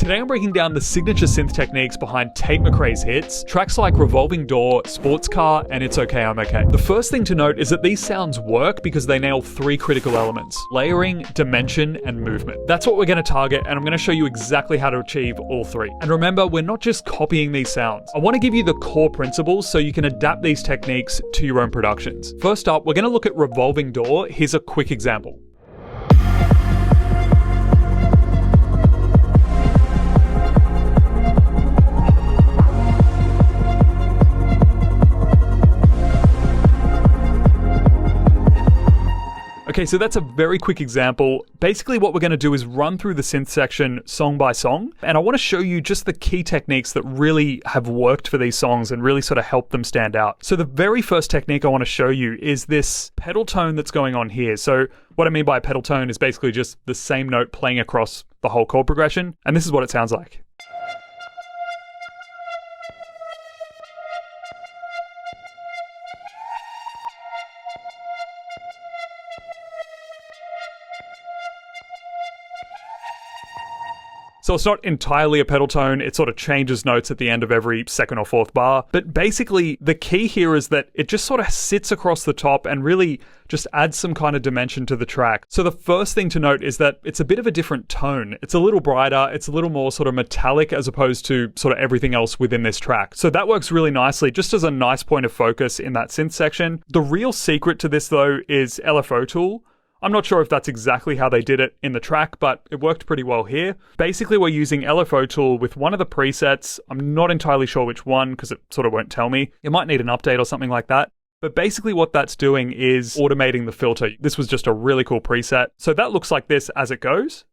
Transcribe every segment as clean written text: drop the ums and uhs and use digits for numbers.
Today I'm breaking down the signature synth techniques behind Tate McRae's hits, tracks like Revolving Door, Sports Car, and It's Okay, I'm Okay. The first thing to note is that these sounds work because they nail three critical elements: layering, dimension, and movement. That's what we're going to target, and I'm going to show you exactly how to achieve all three. And remember, we're not just copying these sounds. I want to give you the core principles so you can adapt these techniques to your own productions. First up, we're going to look at Revolving Door. Here's a quick example. Okay, so that's a very quick example. Basically what we're going to do is run through the synth section song by song, and I want to show you just the key techniques that really have worked for these songs and really sort of help them stand out. So the very first technique I want to show you is this pedal tone that's going on here. So what I mean by a pedal tone is basically just the same note playing across the whole chord progression, and this is what it sounds like. So it's not entirely a pedal tone, it sort of changes notes at the end of every second or fourth bar. But basically, the key here is that it just sort of sits across the top and really just adds some kind of dimension to the track. So the first thing to note is that it's a bit of a different tone. It's a little brighter, it's a little more sort of metallic as opposed to sort of everything else within this track. So that works really nicely, just as a nice point of focus in that synth section. The real secret to this though is LFO Tool. I'm not sure if that's exactly how they did it in the track, but it worked pretty well here. Basically, we're using LFO Tool with one of the presets. I'm not entirely sure which one because it sort of won't tell me. It might need an update or something like that. But basically what that's doing is automating the filter. This was just a really cool preset. So that looks like this as it goes.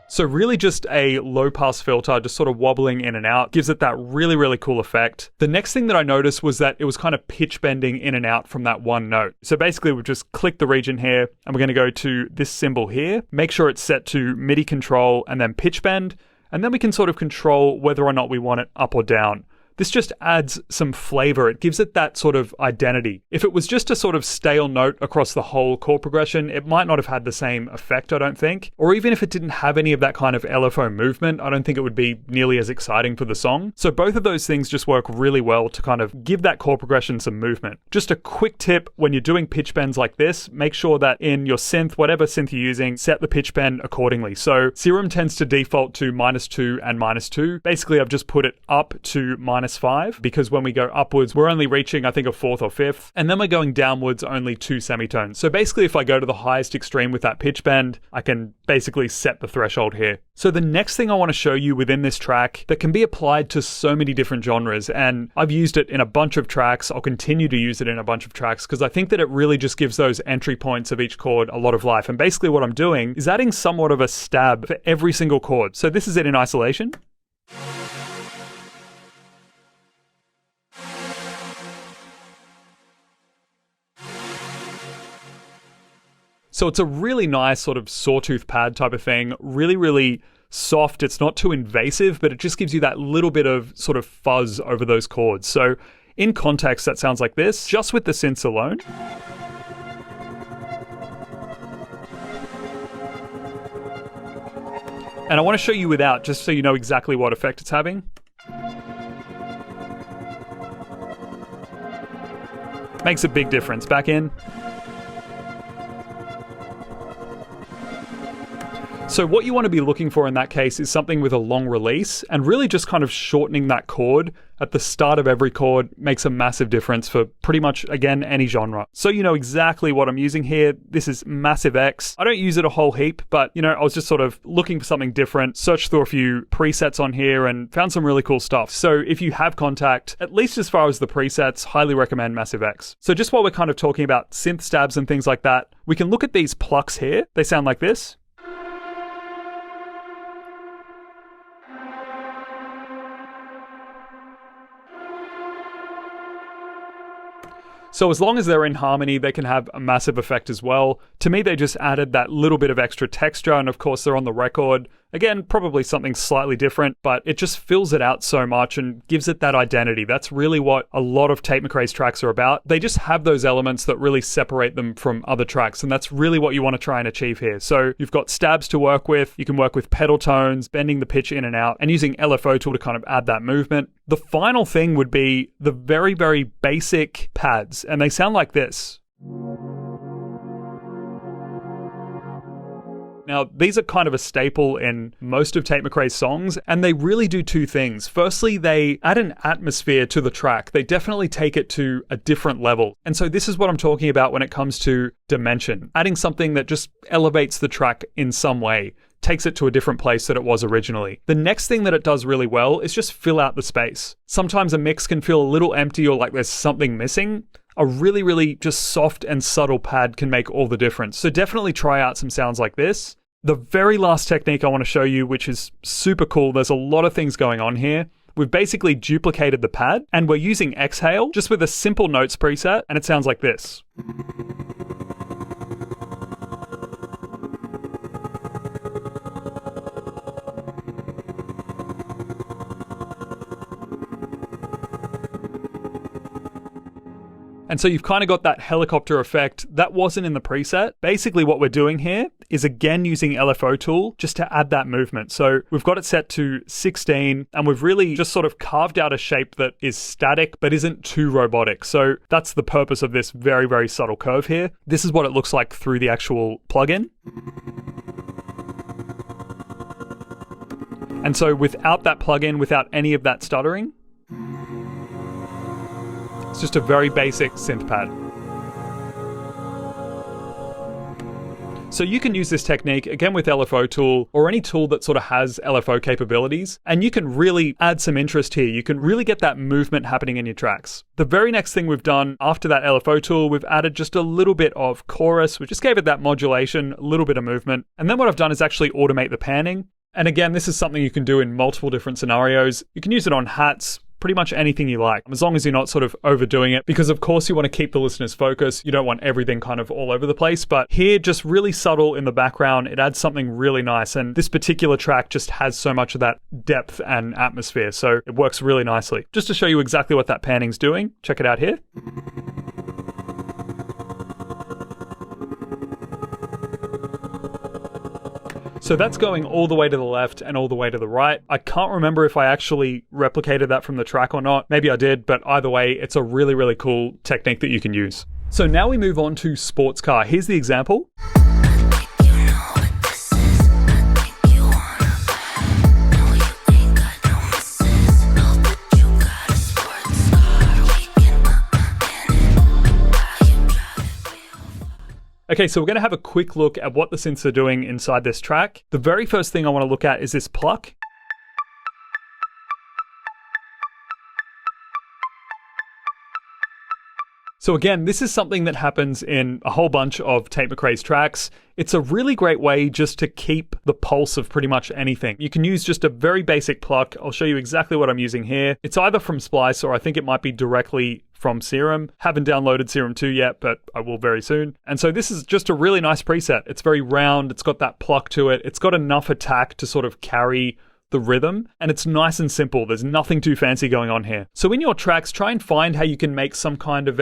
So really just a low pass filter, just sort of wobbling in and out, gives it that really, really cool effect. The next thing that I noticed was that it was kind of pitch bending in and out from that one note. So basically we've just clicked the region here and we're going to go to this symbol here, make sure it's set to MIDI control and then pitch bend. And then we can sort of control whether or not we want it up or down. This just adds some flavor. It gives it that sort of identity. If it was just a sort of stale note across the whole chord progression, it might not have had the same effect, I don't think. Or even if it didn't have any of that kind of LFO movement, I don't think it would be nearly as exciting for the song. So both of those things just work really well to kind of give that chord progression some movement. Just a quick tip, when you're doing pitch bends like this, make sure that in your synth, whatever synth you're using, set the pitch bend accordingly. So Serum tends to default to -2 and -2. Basically, I've just put it up to -5 because when we go upwards, we're only reaching, I think, a fourth or fifth, and then we're going downwards only 2 semitones. So basically, if I go to the highest extreme with that pitch bend, I can basically set the threshold here. So the next thing I want to show you within this track that can be applied to so many different genres, and I've used it in a bunch of tracks, I'll continue to use it in a bunch of tracks because I think that it really just gives those entry points of each chord a lot of life. And basically what I'm doing is adding somewhat of a stab for every single chord. So this is it in isolation. So it's a really nice sort of Sawtooth pad type of thing, really, really soft. It's not too invasive, but it just gives you that little bit of sort of fuzz over those chords. So in context, that sounds like this, just with the synths alone. And I want to show you without, just so you know exactly what effect it's having. Makes a big difference. Back in. So what you want to be looking for in that case is something with a long release, and really just kind of shortening that chord at the start of every chord makes a massive difference for pretty much, again, any genre. So you know exactly what I'm using here. This is Massive X. I don't use it a whole heap, but you know, I was just sort of looking for something different, searched through a few presets on here and found some really cool stuff. So if you have contact, at least as far as the presets, highly recommend Massive X. So just while we're kind of talking about synth stabs and things like that, we can look at these plucks here. They sound like this. So as long as they're in harmony, they can have a massive effect as well. To me, they just added that little bit of extra texture, and of course they're on the record. Again, probably something slightly different, but it just fills it out so much and gives it that identity. That's really what a lot of Tate McRae's tracks are about. They just have those elements that really separate them from other tracks, and that's really what you want to try and achieve here. So you've got stabs to work with, you can work with pedal tones, bending the pitch in and out, and using LFO Tool to kind of add that movement. The final thing would be the very, very basic pads, and they sound like this. Now, these are kind of a staple in most of Tate McRae's songs, and they really do two things. Firstly, they add an atmosphere to the track. They definitely take it to a different level. And so this is what I'm talking about when it comes to dimension. Adding something that just elevates the track in some way, takes it to a different place than it was originally. The next thing that it does really well is just fill out the space. Sometimes a mix can feel a little empty or like there's something missing. A really, really just soft and subtle pad can make all the difference. So definitely try out some sounds like this. The very last technique I want to show you, which is super cool, there's a lot of things going on here. We've basically duplicated the pad and we're using exhale just with a simple notes preset, and it sounds like this. And so you've kind of got that helicopter effect that wasn't in the preset. Basically what we're doing here is again using LFO Tool just to add that movement. So we've got it set to 16 and we've really just sort of carved out a shape that is static but isn't too robotic. So that's the purpose of this very, very subtle curve here. This is what it looks like through the actual plugin. And so without that plugin, without any of that stuttering, it's just a very basic synth pad. So you can use this technique again with LFO Tool or any tool that sort of has LFO capabilities, and you can really add some interest here. You can really get that movement happening in your tracks. The very next thing we've done after that LFO Tool, we've added just a little bit of chorus. We just gave it that modulation, a little bit of movement. And then what I've done is actually automate the panning. And again, this is something you can do in multiple different scenarios. You can use it on hats, pretty much anything you like, as long as you're not sort of overdoing it, because of course you want to keep the listener's focus. You don't want everything kind of all over the place, but here just really subtle in the background, it adds something really nice. And this particular track just has so much of that depth and atmosphere, so it works really nicely. Just to show you exactly what that panning's doing, check it out here. So that's going all the way to the left and all the way to the right. I can't remember if I actually replicated that from the track or not. Maybe I did, but either way, it's a really, really cool technique that you can use. So now we move on to sports car. Here's the example. Okay, so we're going to have a quick look at what the synths are doing inside this track. The very first thing I want to look at is this pluck. So again, this is something that happens in a whole bunch of Tate McRae's tracks. It's a really great way just to keep the pulse of pretty much anything. You can use just a very basic pluck. I'll show you exactly what I'm using here. It's either from Splice or I think it might be directly from Serum. Haven't downloaded Serum 2 yet, but I will very soon. And so this is just a really nice preset. It's very round. It's got that pluck to it. It's got enough attack to sort of carry the rhythm, and it's nice and simple. There's nothing too fancy going on here. So in your tracks, try and find how you can make some kind of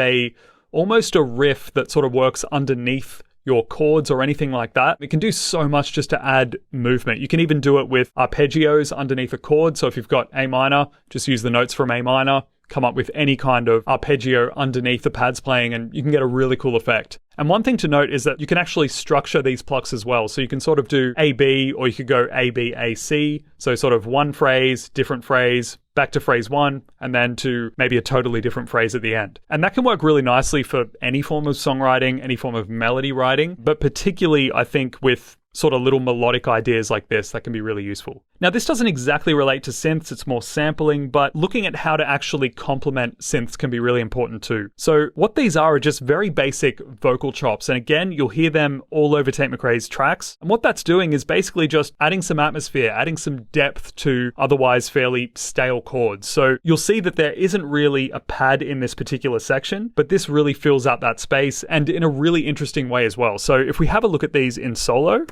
almost a riff that sort of works underneath your chords or anything like that. It can do so much just to add movement. You can even do it with arpeggios underneath a chord. So if you've got A minor, just use the notes from A minor, come up with any kind of arpeggio underneath the pads playing, and you can get a really cool effect. And one thing to note is that you can actually structure these plucks as well. So you can sort of do A-B, or you could go A-B, A-C. So sort of one phrase, different phrase, back to phrase one, and then to maybe a totally different phrase at the end. And that can work really nicely for any form of songwriting, any form of melody writing, but particularly I think with sort of little melodic ideas like this, that can be really useful. Now, this doesn't exactly relate to synths, it's more sampling, but looking at how to actually complement synths can be really important too. So what these are just very basic vocal chops. And again, you'll hear them all over Tate McRae's tracks. And what that's doing is basically just adding some atmosphere, adding some depth to otherwise fairly stale chords. So you'll see that there isn't really a pad in this particular section, but this really fills out that space and in a really interesting way as well. So if we have a look at these in solo,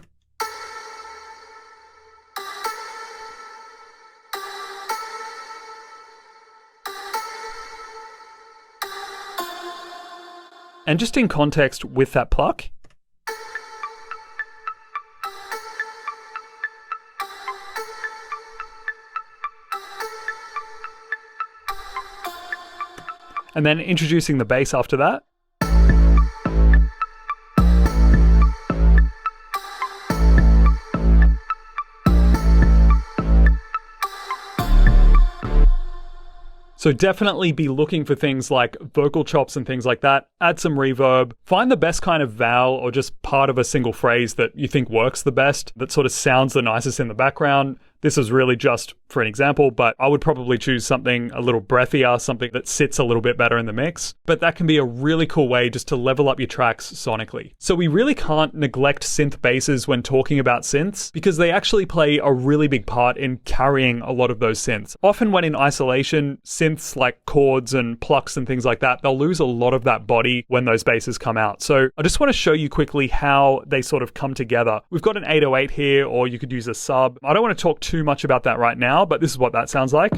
And just in context with that pluck, and then introducing the bass after that. So definitely be looking for things like vocal chops and things like that. Add some reverb. Find the best kind of vowel or just part of a single phrase that you think works the best, that sort of sounds the nicest in the background. This is really just for an example, but I would probably choose something a little breathier, something that sits a little bit better in the mix. But that can be a really cool way just to level up your tracks sonically. So we really can't neglect synth basses when talking about synths, because they actually play a really big part in carrying a lot of those synths. Often when in isolation, synths like chords and plucks and things like that, they'll lose a lot of that body when those basses come out. So I just want to show you quickly how they sort of come together. We've got an 808 here, or you could use a sub. I don't want to talk too much about that right now, but this is what that sounds like.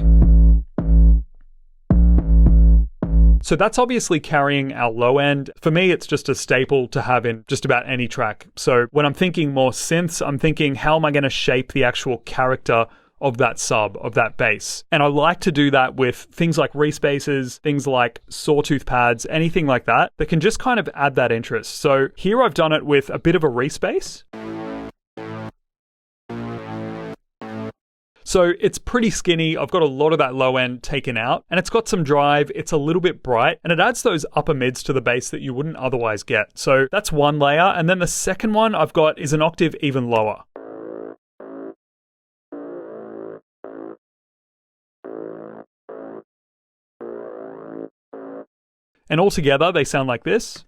So that's obviously carrying our low end. For me, it's just a staple to have in just about any track. So when I'm thinking more synths, I'm thinking, how am I going to shape the actual character of that sub, of that bass? And I like to do that with things like Reece basses, things like Sawtooth pads, anything like that can just kind of add that interest. So here I've done it with a bit of a Reece bass. So it's pretty skinny. I've got a lot of that low end taken out, and it's got some drive. It's a little bit bright, and it adds those upper mids to the bass that you wouldn't otherwise get. So that's one layer. And then the second one I've got is an octave even lower. And altogether, they sound like this.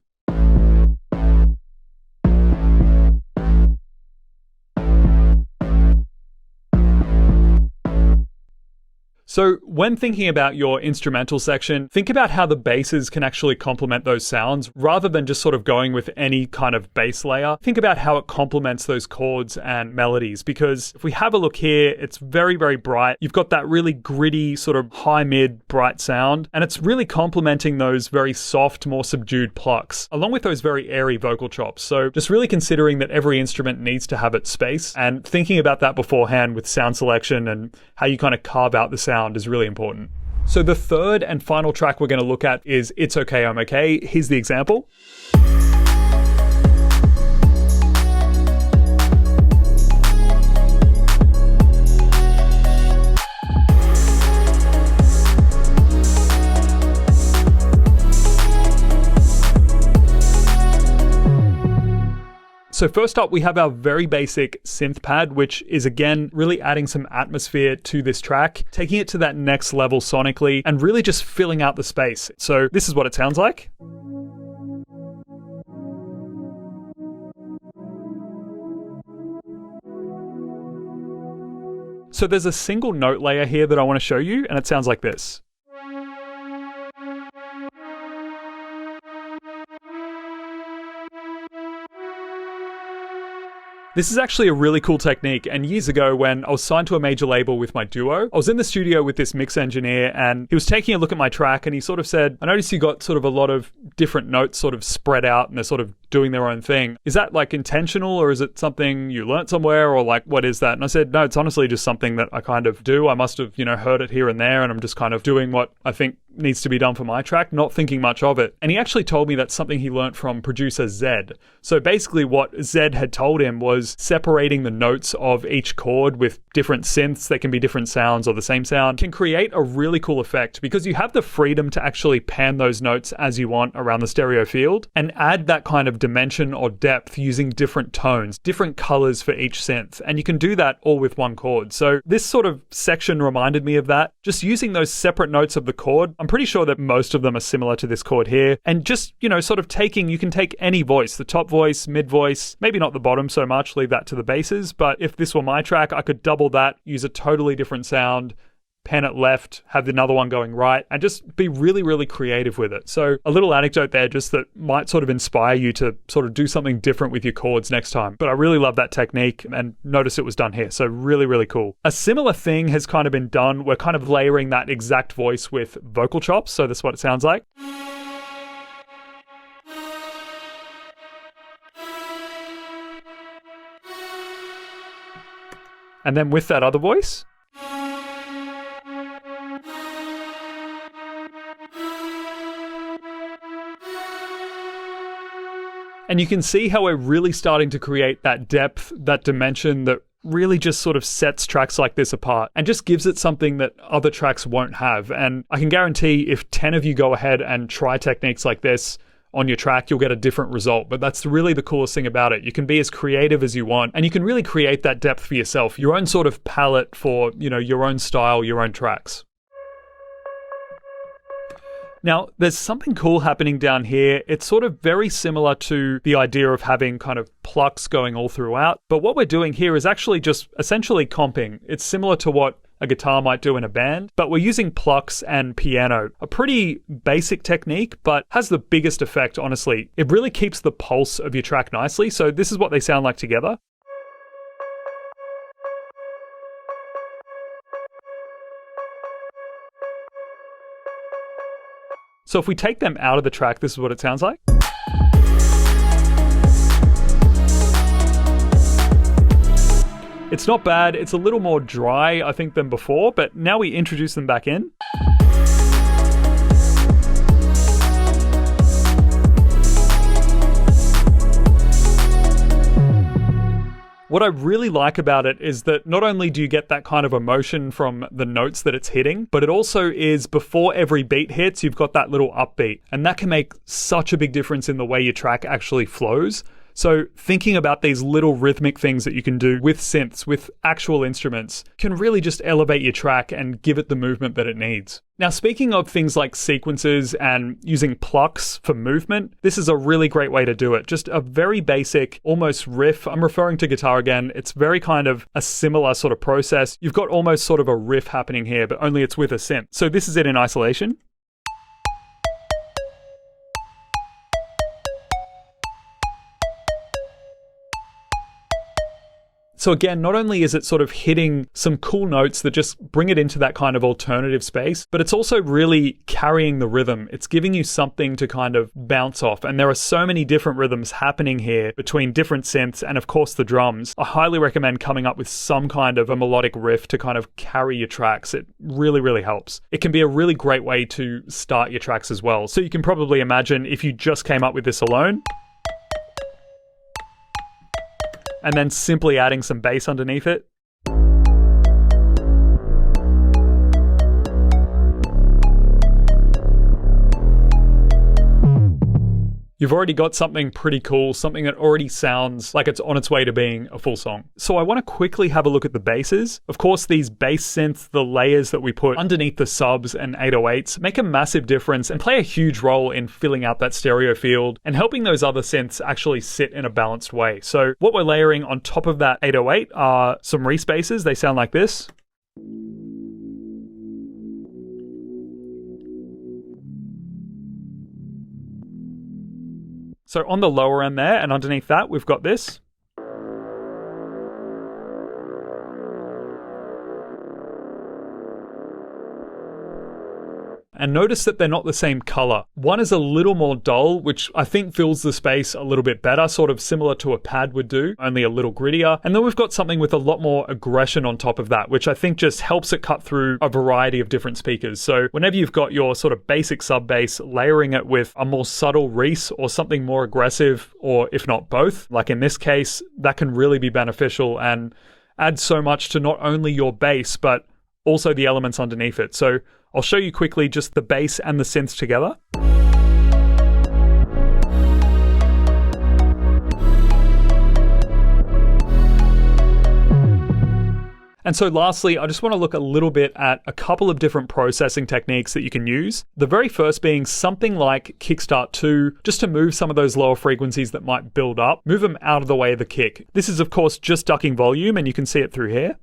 So when thinking about your instrumental section, think about how the basses can actually complement those sounds rather than just sort of going with any kind of bass layer. Think about how it complements those chords and melodies, because if we have a look here, it's very, very bright. You've got that really gritty sort of high mid bright sound, and it's really complementing those very soft, more subdued plucks, along with those very airy vocal chops. So just really considering that every instrument needs to have its space, and thinking about that beforehand with sound selection and how you kind of carve out the sound is really important. So the third and final track we're going to look at is It's Okay, I'm Okay. Here's the example. So first up, we have our very basic synth pad, which is again, really adding some atmosphere to this track, taking it to that next level sonically, and really just filling out the space. So this is what it sounds like. So there's a single note layer here that I want to show you, and it sounds like this. This is actually a really cool technique, and years ago when I was signed to a major label with my duo, I was in the studio with this mix engineer, and he was taking a look at my track, and he sort of said, I noticed you got sort of a lot of different notes sort of spread out and they're sort of doing their own thing. Is that like intentional, or is it something you learnt somewhere, or like what is that? And I said, no, it's honestly just something that I kind of do. I must have, heard it here and there, and I'm just kind of doing what I think needs to be done for my track, not thinking much of it. And he actually told me that's something he learnt from producer Zed. So basically what Zed had told him was separating the notes of each chord with different synths that can be different sounds or the same sound can create a really cool effect, because you have the freedom to actually pan those notes as you want around the stereo field and add that kind of dimension or depth using different tones, different colors for each synth. And you can do that all with one chord. So this sort of section reminded me of that. Just using those separate notes of the chord, I'm pretty sure that most of them are similar to this chord here. And just, sort of you can take any voice, the top voice, mid voice, maybe not the bottom so much, leave that to the basses. But if this were my track, I could double that, use a totally different sound, pan it left, have another one going right, and just be really, really creative with it. So a little anecdote there just that might sort of inspire you to sort of do something different with your chords next time. But I really love that technique, and notice it was done here. So really, really cool. A similar thing has kind of been done. We're kind of layering that exact voice with vocal chops. So that's what it sounds like. And then with that other voice. And you can see how we're really starting to create that depth, that dimension that really just sort of sets tracks like this apart and just gives it something that other tracks won't have. And I can guarantee if 10 of you go ahead and try techniques like this on your track, you'll get a different result. But that's really the coolest thing about it. You can be as creative as you want, and you can really create that depth for yourself, your own sort of palette for, your own style, your own tracks. Now, there's something cool happening down here. It's sort of very similar to the idea of having kind of plucks going all throughout. But what we're doing here is actually just essentially comping. It's similar to what a guitar might do in a band, but we're using plucks and piano. A pretty basic technique, but has the biggest effect, honestly. It really keeps the pulse of your track nicely. So this is what they sound like together. So if we take them out of the track, this is what it sounds like. It's not bad. It's a little more dry, I think, than before, but now we introduce them back in. What I really like about it is that not only do you get that kind of emotion from the notes that it's hitting, but it also is before every beat hits, you've got that little upbeat. And that can make such a big difference in the way your track actually flows. So thinking about these little rhythmic things that you can do with synths, with actual instruments, can really just elevate your track and give it the movement that it needs. Now, speaking of things like sequences and using plucks for movement, this is a really great way to do it. Just a very basic, almost riff. I'm referring to guitar again. It's very kind of a similar sort of process. You've got almost sort of a riff happening here, but only it's with a synth. So this is it in isolation. So again, not only is it sort of hitting some cool notes that just bring it into that kind of alternative space, but it's also really carrying the rhythm. It's giving you something to kind of bounce off. And there are so many different rhythms happening here between different synths and of course the drums. I highly recommend coming up with some kind of a melodic riff to kind of carry your tracks. It really, really helps. It can be a really great way to start your tracks as well. So you can probably imagine if you just came up with this alone, and then simply adding some bass underneath it. You've already got something pretty cool, something that already sounds like it's on its way to being a full song. So I want to quickly have a look at the basses. Of course, these bass synths, the layers that we put underneath the subs and 808s make a massive difference and play a huge role in filling out that stereo field and helping those other synths actually sit in a balanced way. So what we're layering on top of that 808 are some Reece basses. They sound like this. So on the lower end there and underneath that, we've got this. And notice that they're not the same color. One is a little more dull, which I think fills the space a little bit better, sort of similar to a pad would do, only a little grittier. And then we've got something with a lot more aggression on top of that, which I think just helps it cut through a variety of different speakers. So whenever you've got your sort of basic sub bass, layering it with a more subtle Reece or something more aggressive, or if not both, like in this case, that can really be beneficial and add so much to not only your bass, but also the elements underneath it. So I'll show you quickly just the bass and the synths together. And so lastly, I just want to look a little bit at a couple of different processing techniques that you can use. The very first being something like Kickstart 2, just to move some of those lower frequencies that might build up, move them out of the way of the kick. This is of course just ducking volume, and you can see it through here.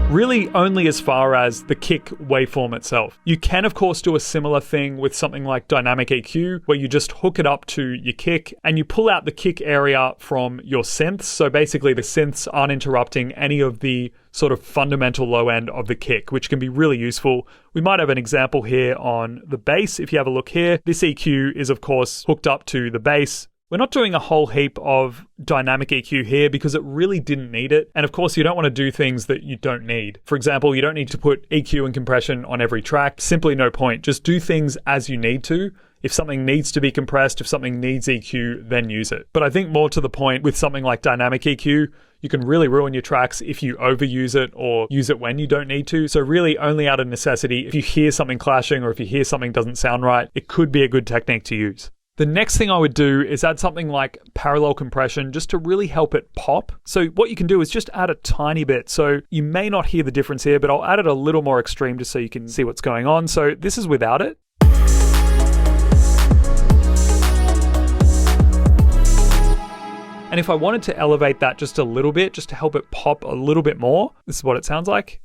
Really only as far as the kick waveform itself. You can of course do a similar thing with something like dynamic EQ, where you just hook it up to your kick and you pull out the kick area from your synths. So basically the synths aren't interrupting any of the sort of fundamental low end of the kick, which can be really useful. We might have an example here on the bass. If you have a look here, this EQ is of course hooked up to the bass. We're not doing a whole heap of dynamic EQ here because it really didn't need it. And of course, you don't want to do things that you don't need. For example, you don't need to put EQ and compression on every track. Simply no point. Just do things as you need to. If something needs to be compressed, if something needs EQ, then use it. But I think more to the point with something like dynamic EQ, you can really ruin your tracks if you overuse it or use it when you don't need to. So really only out of necessity, if you hear something clashing or if you hear something doesn't sound right, it could be a good technique to use. The next thing I would do is add something like parallel compression just to really help it pop. So what you can do is just add a tiny bit. So you may not hear the difference here, but I'll add it a little more extreme just so you can see what's going on. So this is without it. And if I wanted to elevate that just a little bit, just to help it pop a little bit more, this is what it sounds like.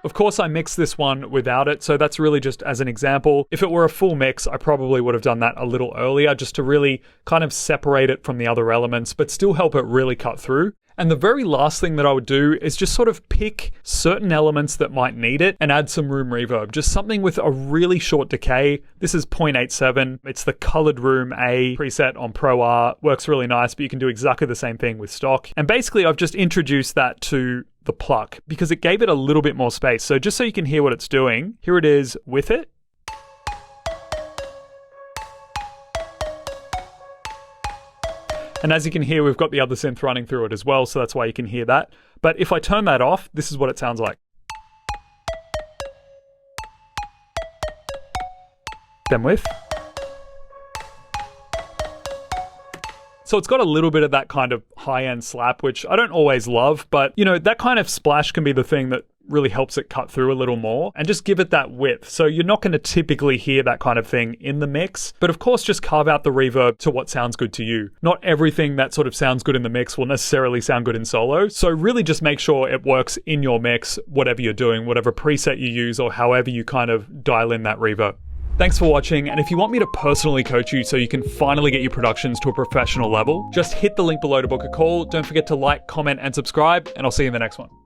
Of course, I mixed this one without it, so that's really just as an example. If it were a full mix, I probably would have done that a little earlier just to really kind of separate it from the other elements, but still help it really cut through. And the very last thing that I would do is just sort of pick certain elements that might need it and add some room reverb. Just something with a really short decay. This is 0.87. It's the Colored Room A preset on Pro R. Works really nice, but you can do exactly the same thing with stock. And basically, I've just introduced that to the pluck because it gave it a little bit more space. So just so you can hear what it's doing, here it is with it. And as you can hear, we've got the other synth running through it as well, so that's why you can hear that. But if I turn that off, this is what it sounds like. Then with. So it's got a little bit of that kind of high-end slap, which I don't always love, but you know, that kind of splash can be the thing that really helps it cut through a little more and just give it that width. So you're not going to typically hear that kind of thing in the mix, but of course just carve out the reverb to what sounds good to you. Not everything that sort of sounds good in the mix will necessarily sound good in solo. So really just make sure it works in your mix, whatever you're doing, whatever preset you use or however you kind of dial in that reverb. Thanks for watching, and if you want me to personally coach you so you can finally get your productions to a professional level, just hit the link below to book a call. Don't forget to like, comment, and subscribe, and I'll see you in the next one.